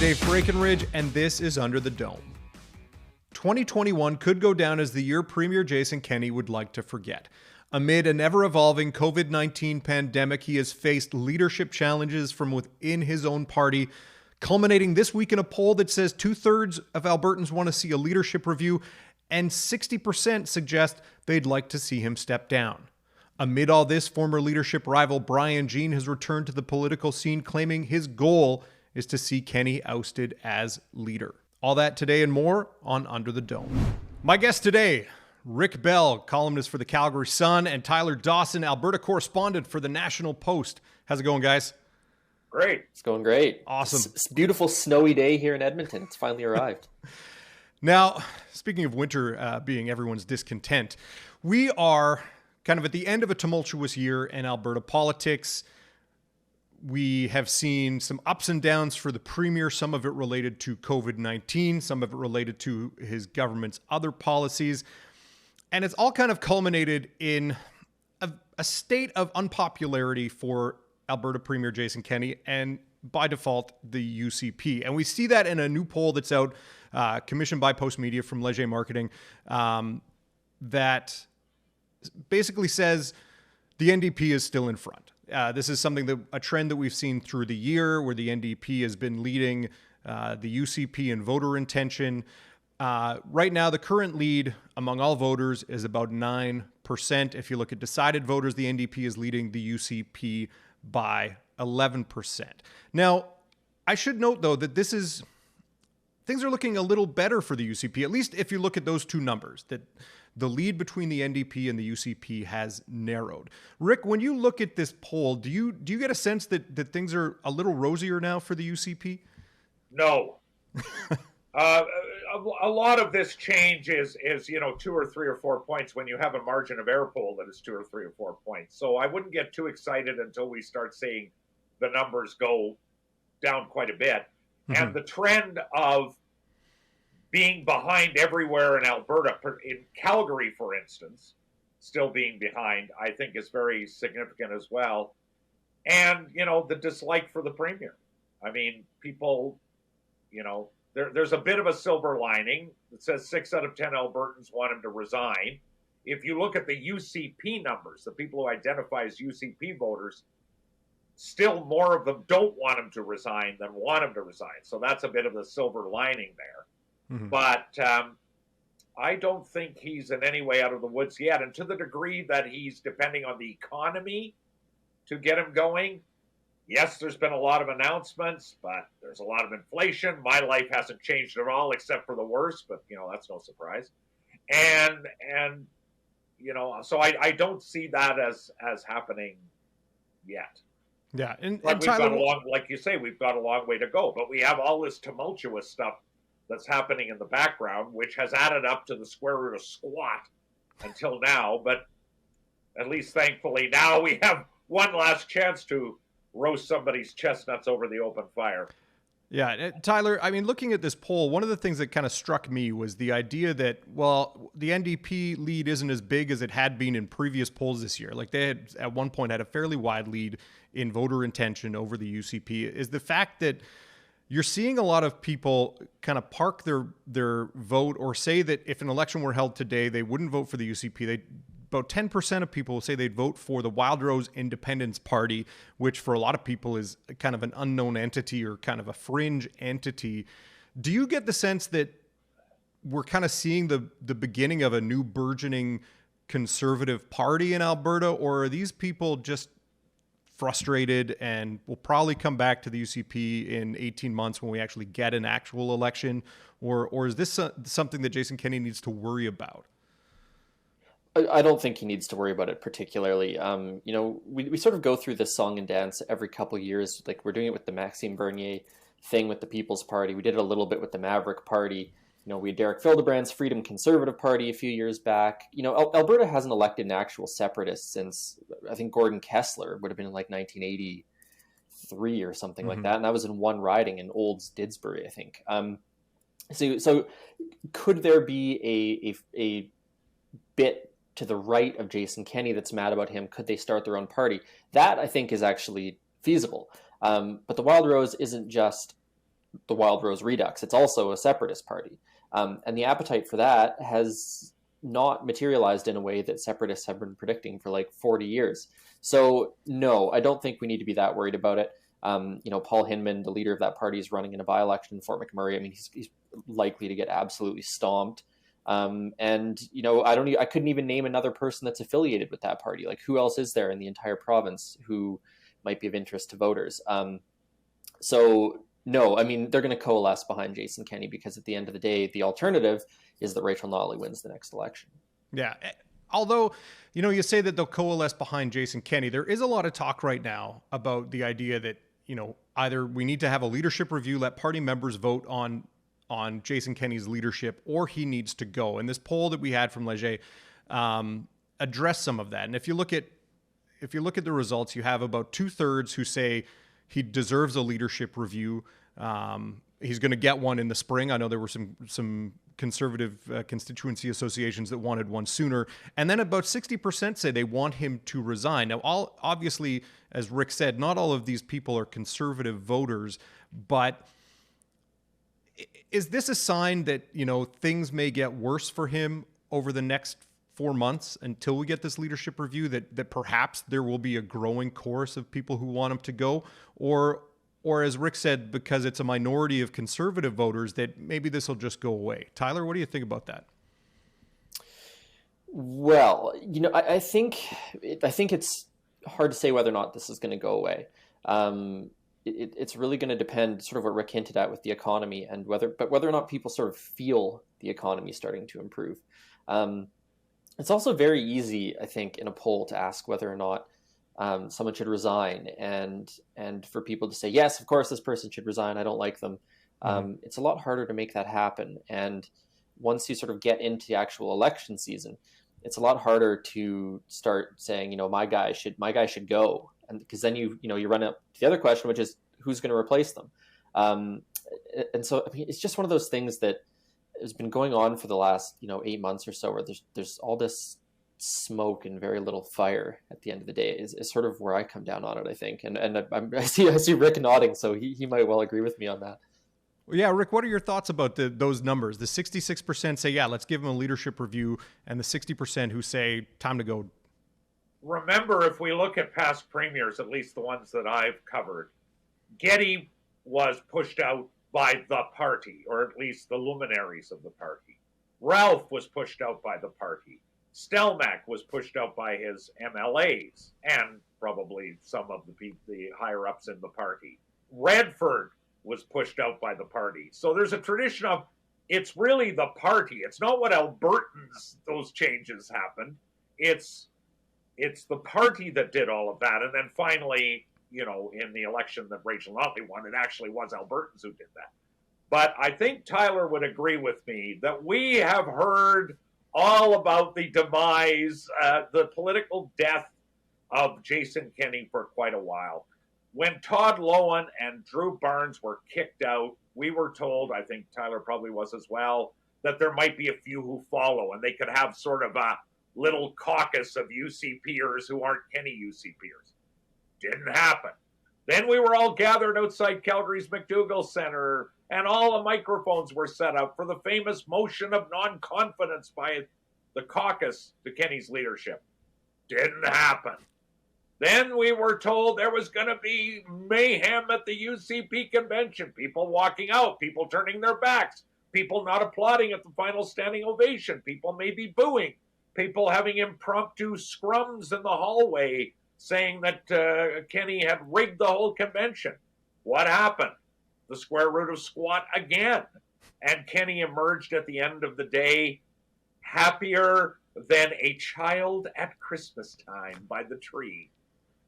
Dave Breakenridge, and this is Under the Dome. 2021 could go down as the year Premier Jason Kenney would like to forget. Amid an ever-evolving COVID-19 pandemic, he has faced leadership challenges from within his own party, culminating this week in a poll that says 2/3 of Albertans want to see a leadership review, and 60% suggest they'd like to see him step down. Amid all this, former leadership rival Brian Jean has returned to the political scene, claiming his goal is to see Kenney ousted as leader. All that today and more on Under the Dome. My guests today, Rick Bell, columnist for the Calgary Sun, and Tyler Dawson, Alberta correspondent for the National Post. How's it going, guys? Great. It's going great. Awesome. It's a beautiful snowy day here in Edmonton. It's finally arrived. Now, speaking of winter being everyone's discontent, we are kind of at the end of a tumultuous year in Alberta politics. We have seen some ups and downs for the Premier, some of it related to COVID-19, some of it related to his government's other policies. And it's all kind of culminated in a state of unpopularity for Alberta Premier Jason Kenney and, by default, the UCP. And we see that in a new poll that's out, commissioned by Post Media from Leger Marketing, that basically says the NDP is still in front. This is a trend that we've seen through the year, where the NDP has been leading the UCP in voter intention. Right now, the current lead among all voters is about 9%. If you look at decided voters, the NDP is leading the UCP by 11%. Now, I should note, though, that things are looking a little better for the UCP, at least if you look at those two numbers, that the lead between the NDP and the UCP has narrowed. Rick, when you look at this poll, do you get a sense that things are a little rosier now for the UCP? No. A lot of this change is 2 or 3 or 4 points when you have a margin of error poll that is 2 or 3 or 4 points. So I wouldn't get too excited until we start seeing the numbers go down quite a bit. Mm-hmm. And the trend of being behind everywhere in Alberta, in Calgary, for instance, still being behind, I think is very significant as well. And, the dislike for the Premier. I mean, people, there's a bit of a silver lining that says 6 out of 10 Albertans want him to resign. If you look at the UCP numbers, the people who identify as UCP voters, still more of them don't want him to resign than want him to resign. So that's a bit of the silver lining there. Mm-hmm. But I don't think he's in any way out of the woods yet. And to the degree that he's depending on the economy to get him going, yes, there's been a lot of announcements, but there's a lot of inflation. My life hasn't changed at all except for the worse, but, that's no surprise. And so I don't see that as happening yet. Yeah. And we've Tyler, got like you say, we've got a long way to go. But we have all this tumultuous stuff that's happening in the background, which has added up to the square root of squat until now. But at least thankfully now we have one last chance to roast somebody's chestnuts over the open fire. Yeah, Tyler, I mean, looking at this poll, one of the things that kind of struck me was the idea that, the NDP lead isn't as big as it had been in previous polls this year. Like, they had at one point had a fairly wide lead in voter intention over the UCP. Is the fact that you're seeing a lot of people kind of park their vote, or say that if an election were held today, they wouldn't vote for the UCP. About 10% of people say they'd vote for the Wild Rose Independence Party, which for a lot of people is kind of an unknown entity or kind of a fringe entity. Do you get the sense that we're kind of seeing the beginning of a new burgeoning conservative party in Alberta, or are these people just frustrated and will probably come back to the UCP in 18 months when we actually get an actual election? Or is this something that Jason Kenney needs to worry about? I don't think he needs to worry about it particularly. We sort of go through this song and dance every couple of years. Like, we're doing it with the Maxime Bernier thing with the People's Party. We did it a little bit with the Maverick Party. We had Derek Fildebrand's Freedom Conservative Party a few years back. Alberta hasn't elected an actual separatist since, I think, Gordon Kessler would have been in like 1983 or something like that. And that was in one riding in Olds Didsbury, I think. So could there be a bit to the right of Jason Kenney that's mad about him? Could they start their own party? That, I think, is actually feasible. But the Wild Rose isn't just the Wild Rose Redux. It's also a separatist party. And the appetite for that has not materialized in a way that separatists have been predicting for like 40 years. So no, I don't think we need to be that worried about it. Paul Hinman, the leader of that party, is running in a by-election in Fort McMurray. I mean, he's likely to get absolutely stomped. I couldn't even name another person that's affiliated with that party. Like, who else is there in the entire province who might be of interest to voters? So no, I mean, they're going to coalesce behind Jason Kenney, because at the end of the day, the alternative is that Rachel Notley wins the next election. Yeah. Although, you say that they'll coalesce behind Jason Kenney, there is a lot of talk right now about the idea that, either we need to have a leadership review, let party members vote on Jason Kenney's leadership, or he needs to go. And this poll that we had from Leger addressed some of that. And if you look at the results, you have about 2/3 who say he deserves a leadership review. He's going to get one in the spring. I know there were some conservative constituency associations that wanted one sooner. And then about 60% say they want him to resign. Now, obviously, as Rick said, not all of these people are conservative voters, but is this a sign that, things may get worse for him over the next 4 months until we get this leadership review, that perhaps there will be a growing chorus of people who want him to go? Or as Rick said, because it's a minority of conservative voters, that maybe this will just go away? Tyler, what do you think about that? Well, I think it's hard to say whether or not this is going to go away. It's really going to depend, sort of what Rick hinted at with the economy, and whether or not people sort of feel the economy starting to improve. It's also very easy, I think, in a poll to ask whether or not someone should resign, and for people to say, yes, of course, this person should resign, I don't like them. It's a lot harder to make that happen. And once you sort of get into the actual election season, it's a lot harder to start saying, my guy should go. And because then you run up to the other question, which is, who's going to replace them? And so, I mean, it's just one of those things that has been going on for the last 8 months or so, where there's all this smoke and very little fire at the end of the day, is sort of where I come down on it, I think. And I see Rick nodding, so he might well agree with me on that. Well, yeah, Rick, what are your thoughts about those numbers? The 66% say, yeah, let's give him a leadership review, and the 60% who say, time to go. Remember, if we look at past premiers, at least the ones that I've covered, Getty was pushed out by the party, or at least the luminaries of the party. Ralph was pushed out by the party. Stelmach was pushed out by his MLAs and probably some of the higher ups in the party. Redford was pushed out by the party. So there's a tradition of, it's really the party. It's not what Albertans, those changes happened. It's the party that did all of that. And then finally, in the election that Rachel Notley won, it actually was Albertans who did that. But I think Tyler would agree with me that we have heard all about the demise, the political death of Jason Kenney for quite a while. When Todd Loewen and Drew Barnes were kicked out, we were told, I think Tyler probably was as well, that there might be a few who follow, and they could have sort of a little caucus of UCPers who aren't Kenney UCPers. Didn't happen. Then we were all gathered outside Calgary's McDougall Centre, and all the microphones were set up for the famous motion of non-confidence by the caucus to Kenney's leadership. Didn't happen. Then we were told there was going to be mayhem at the UCP convention, people walking out, people turning their backs, people not applauding at the final standing ovation, people maybe booing, people having impromptu scrums in the hallway saying that Kenney had rigged the whole convention. What happened? The square root of squat again. And Kenney emerged at the end of the day happier than a child at Christmas time by the tree.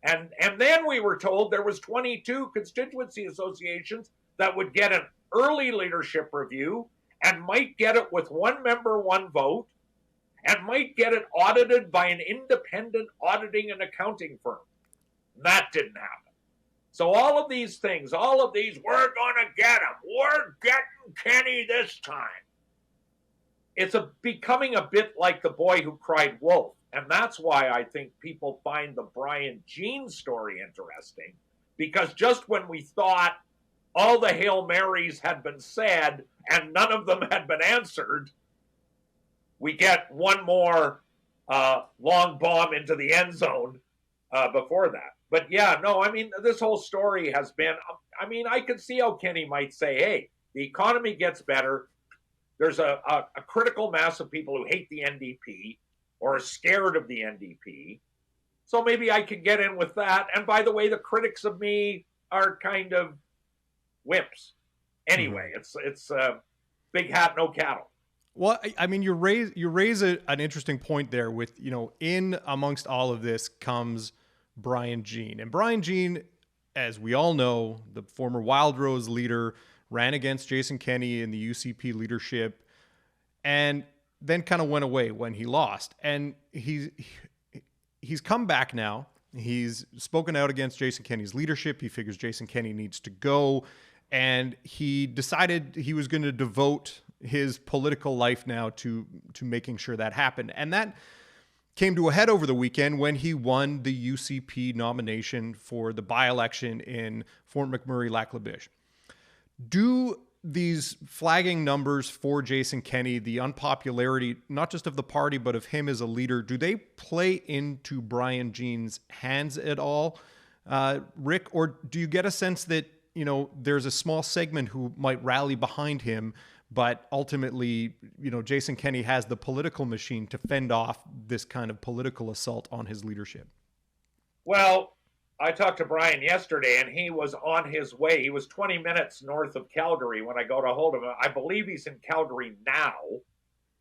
And then we were told there was 22 constituency associations that would get an early leadership review and might get it with one member, one vote, and might get it audited by an independent auditing and accounting firm. That didn't happen. So all of these things, we're going to get him. We're getting Kenney this time. It's becoming a bit like the boy who cried wolf. And that's why I think people find the Brian Jean story interesting, because just when we thought all the Hail Marys had been said and none of them had been answered, we get one more long bomb into the end zone before that. But yeah, no, I mean, this whole story has been, I mean, I could see how Kenney might say, hey, the economy gets better. There's a critical mass of people who hate the NDP or are scared of the NDP. So maybe I could get in with that. And by the way, the critics of me are kind of wimps. Anyway, it's big hat, no cattle. Well, I mean, you raise an interesting point there with, in amongst all of this comes Brian Jean. And Brian Jean, as we all know, the former Wild Rose leader, ran against Jason Kenney in the UCP leadership and then kind of went away when he lost. And he's come back now. He's spoken out against Jason Kenney's leadership. He figures Jason Kenney needs to go. And he decided he was going to devote his political life now to making sure that happened. And that came to a head over the weekend when he won the UCP nomination for the by-election in Fort McMurray-Lac La Biche. Do these flagging numbers for Jason Kenney, the unpopularity, not just of the party, but of him as a leader, do they play into Brian Jean's hands at all, Rick? Or do you get a sense that, there's a small segment who might rally behind him, but ultimately, Jason Kenney has the political machine to fend off this kind of political assault on his leadership? Well, I talked to Brian yesterday, and he was on his way. He was 20 minutes north of Calgary when I got a hold of him. I believe he's in Calgary now,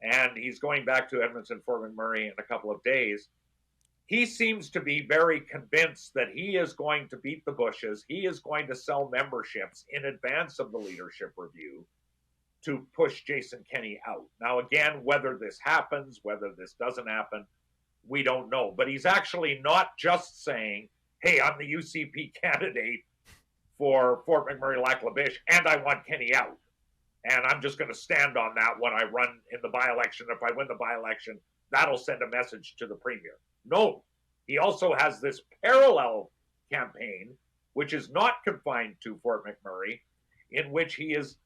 and he's going back to Edmonton, Fort McMurray in a couple of days. He seems to be very convinced that he is going to beat the Bushes. He is going to sell memberships in advance of the leadership review to push Jason Kenney out. Now, again, whether this happens, whether this doesn't happen, we don't know. But he's actually not just saying, hey, I'm the UCP candidate for Fort McMurray-Lac La Biche, and I want Kenney out. And I'm just going to stand on that when I run in the by-election. If I win the by-election, that'll send a message to the premier. No, he also has this parallel campaign, which is not confined to Fort McMurray, in which he is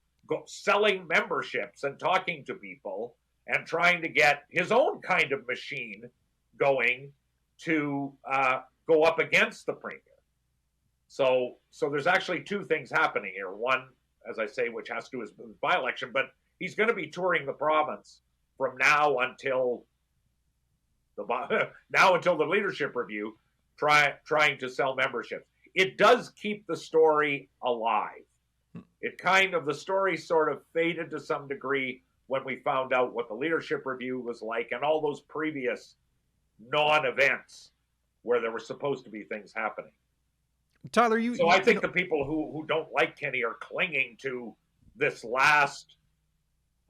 selling memberships and talking to people and trying to get his own kind of machine going to go up against the premier. So there's actually two things happening here. One, as I say, which has to do with his by-election, but he's going to be touring the province from now until the leadership review, trying to sell memberships. It does keep the story alive. The story sort of faded to some degree when we found out what the leadership review was like and all those previous non-events where there were supposed to be things happening. Tyler, I think the people who don't like Kenney are clinging to this last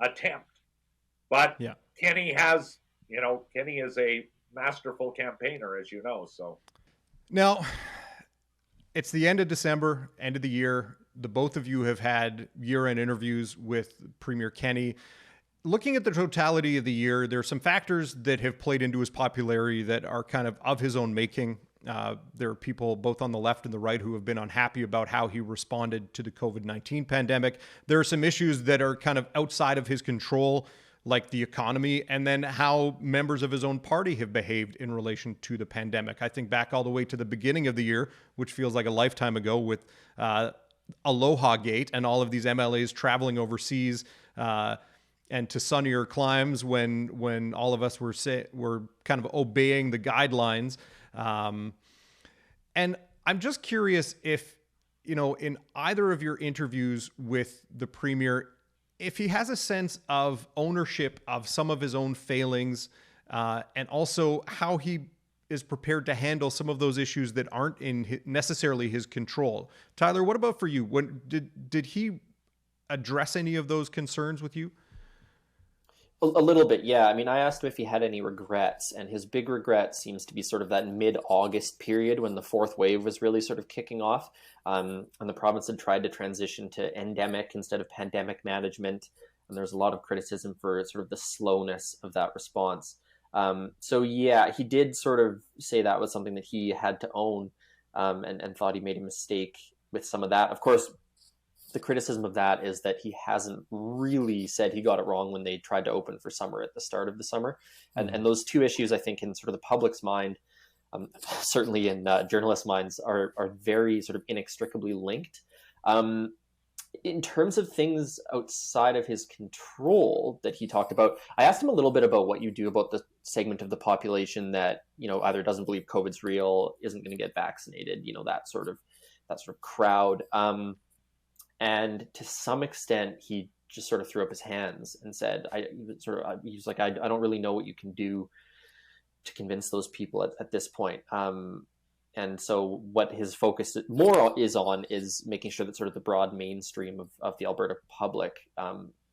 attempt. But yeah. Kenney is a masterful campaigner, as you know. So now it's the end of December, end of the year. The both of you have had year-end interviews with Premier Kenney. Looking at the totality of the year, there are some factors that have played into his popularity that are kind of his own making. There are people both on the left and the right who have been unhappy about how he responded to the COVID-19 pandemic. There are some issues that are kind of outside of his control, like the economy, and then how members of his own party have behaved in relation to the pandemic. I think back all the way to the beginning of the year, which feels like a lifetime ago, with Aloha Gate and all of these MLAs traveling overseas and to sunnier climes when all of us were kind of obeying the guidelines. And I'm just curious if, in either of your interviews with the premier, if he has a sense of ownership of some of his own failings, and also how he is prepared to handle some of those issues that aren't in necessarily his control. Tyler, what about for you? When did he address any of those concerns with you? A little bit, yeah. I mean, I asked him if he had any regrets, and his big regret seems to be sort of that mid-August period when the fourth wave was really sort of kicking off, and the province had tried to transition to endemic instead of pandemic management, and there's a lot of criticism for sort of the slowness of that response. So yeah, he did sort of say that was something that he had to own, and thought he made a mistake with some of that. Of course, the criticism of that is that he hasn't really said he got it wrong when they tried to open for summer at the start of the summer. And those two issues, I think, in sort of the public's mind, certainly in journalists' minds, are very sort of inextricably linked. In terms of things outside of his control that he talked about, I asked him a little bit about what you do about the segment of the population that, either doesn't believe COVID's real, isn't going to get vaccinated, that sort of crowd. And to some extent, he just sort of threw up his hands and said, he's like, I don't really know what you can do to convince those people at this point. And so what his focus more is on is making sure that sort of the broad mainstream of the Alberta public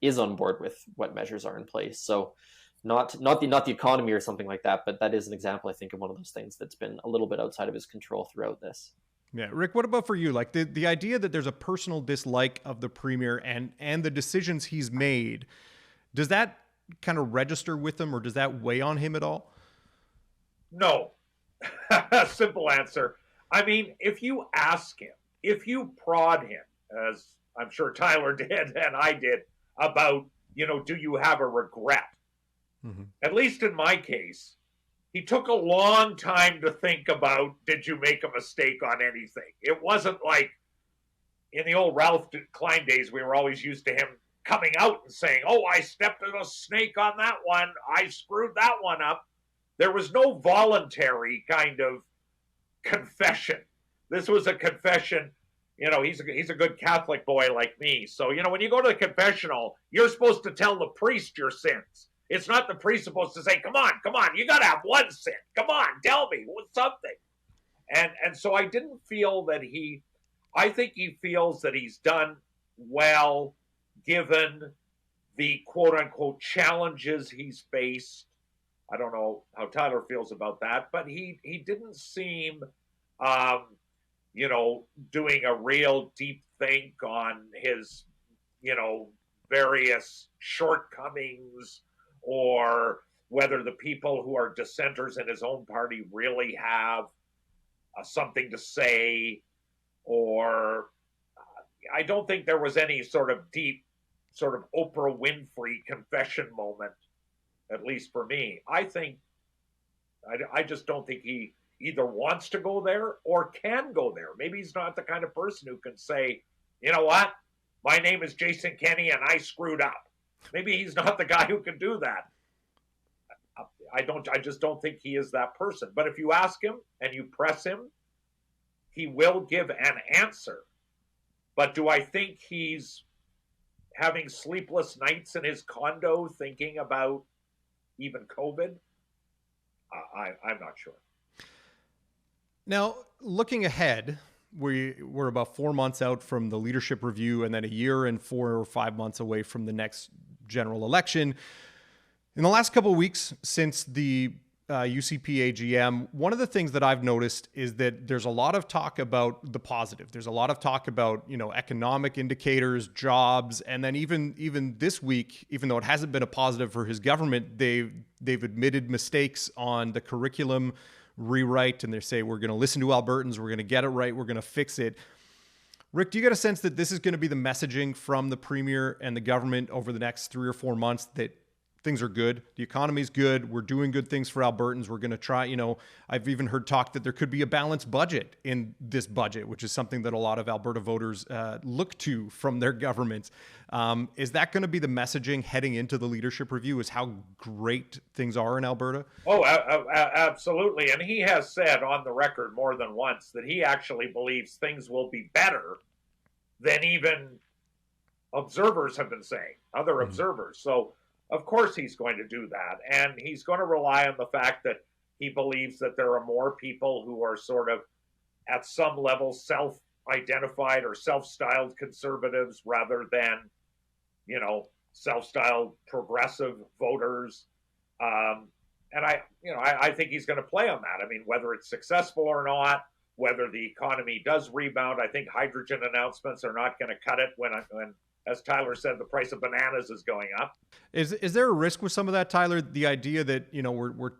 is on board with what measures are in place. So not the economy or something like that, but that is an example, I think, of one of those things that's been a little bit outside of his control throughout this. Yeah. Rick, what about for you? Like the idea that there's a personal dislike of the premier and the decisions he's made, does that kind of register with him, or does that weigh on him at all? No. Simple answer. I mean, if you ask him, if you prod him, as I'm sure Tyler did and I did, about, do you have a regret? Mm-hmm. At least in my case, he took a long time to think about, did you make a mistake on anything? It wasn't like in the old Ralph Klein days, we were always used to him coming out and saying, oh, I stepped in a snake on that one. I screwed that one up. There was no voluntary kind of confession. This was a confession. He's a good Catholic boy like me. So, when you go to the confessional, you're supposed to tell the priest your sins. It's not the priest supposed to say, come on, you got to have one sin. Come on, tell me something. And so I didn't feel that I think he feels that he's done well given the quote unquote challenges he's faced. I don't know how Tyler feels about that, but he didn't seem, doing a real deep think on his, various shortcomings, or whether the people who are dissenters in his own party really have something to say, or I don't think there was any sort of deep, sort of Oprah Winfrey confession moment. At least for me, I just don't think he either wants to go there or can go there. Maybe he's not the kind of person who can say, you know what, my name is Jason Kenney and I screwed up. Maybe he's not the guy who can do that. I just don't think he is that person. But if you ask him and you press him, he will give an answer. But do I think he's having sleepless nights in his condo thinking about even COVID? I'm not sure. Now, looking ahead, we're about 4 months out from the leadership review, and then a year and 4 or 5 months away from the next general election. In the last couple of weeks since the UCP AGM, one of the things that I've noticed is that there's a lot of talk about the positive. There's a lot of talk about, economic indicators, jobs, and then even this week, even though it hasn't been a positive for his government, they've admitted mistakes on the curriculum rewrite, and they say, we're going to listen to Albertans, we're going to get it right, we're going to fix it. Rick, do you get a sense that this is going to be the messaging from the premier and the government over the next 3 or 4 months, that things are good, the economy's good, we're doing good things for Albertans, we're going to try, I've even heard talk that there could be a balanced budget in this budget, which is something that a lot of Alberta voters look to from their governments. Is that going to be the messaging heading into the leadership review, is how great things are in Alberta? Oh, absolutely. And he has said on the record more than once that he actually believes things will be better than even observers have been saying, other observers. So, of course he's going to do that. And he's going to rely on the fact that he believes that there are more people who are sort of at some level self-identified or self-styled conservatives rather than, self-styled progressive voters. And I think he's going to play on that. I mean, whether it's successful or not, whether the economy does rebound, I think hydrogen announcements are not going to cut it when as Tyler said, the price of bananas is going up. Is there a risk with some of that, Tyler? The idea that,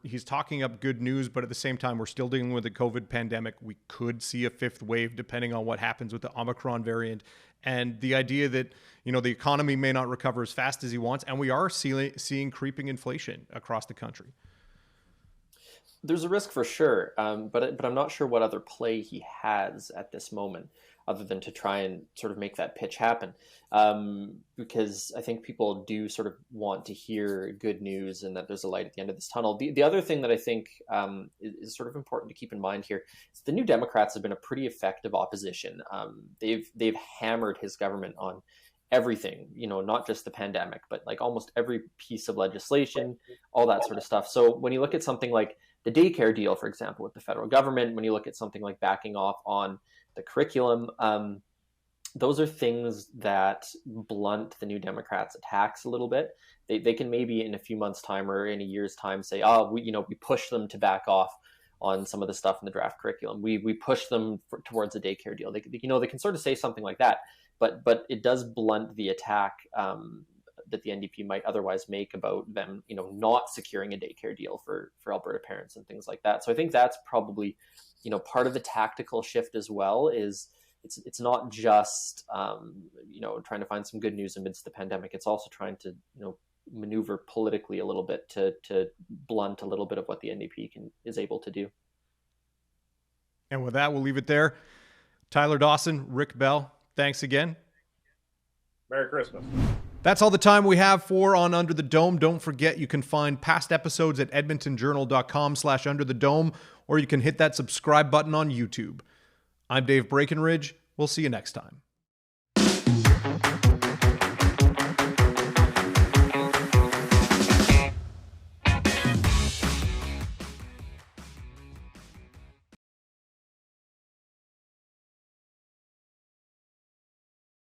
he's talking up good news, but at the same time, we're still dealing with the COVID pandemic. We could see a fifth wave depending on what happens with the Omicron variant. And the idea that, the economy may not recover as fast as he wants, and we are seeing creeping inflation across the country. There's a risk for sure, but I'm not sure what other play he has at this moment other than to try and sort of make that pitch happen. Because I think people do sort of want to hear good news and that there's a light at the end of this tunnel. The other thing that I think is sort of important to keep in mind here is the New Democrats have been a pretty effective opposition. They've hammered his government on everything, not just the pandemic, but like almost every piece of legislation, all that sort of stuff. So when you look at something like the daycare deal, for example, with the federal government, when you look at something like backing off on the curriculum, those are things that blunt the New Democrats' attacks a little bit. They can maybe in a few months' time or in a year's time say, we push them to back off on some of the stuff in the draft curriculum. We push them towards a daycare deal. They can sort of say something like that, but it does blunt the attack that the NDP might otherwise make about them, not securing a daycare deal for Alberta parents and things like that. So I think that's probably, part of the tactical shift as well is it's not just, trying to find some good news amidst the pandemic. It's also trying to, maneuver politically a little bit to blunt a little bit of what the NDP is able to do. And with that, we'll leave it there. Tyler Dawson, Rick Bell, thanks again. Merry Christmas. That's all the time we have for On Under the Dome. Don't forget, you can find past episodes at edmontonjournal.com/underthedome, or you can hit that subscribe button on YouTube. I'm Dave Breakenridge. We'll see you next time.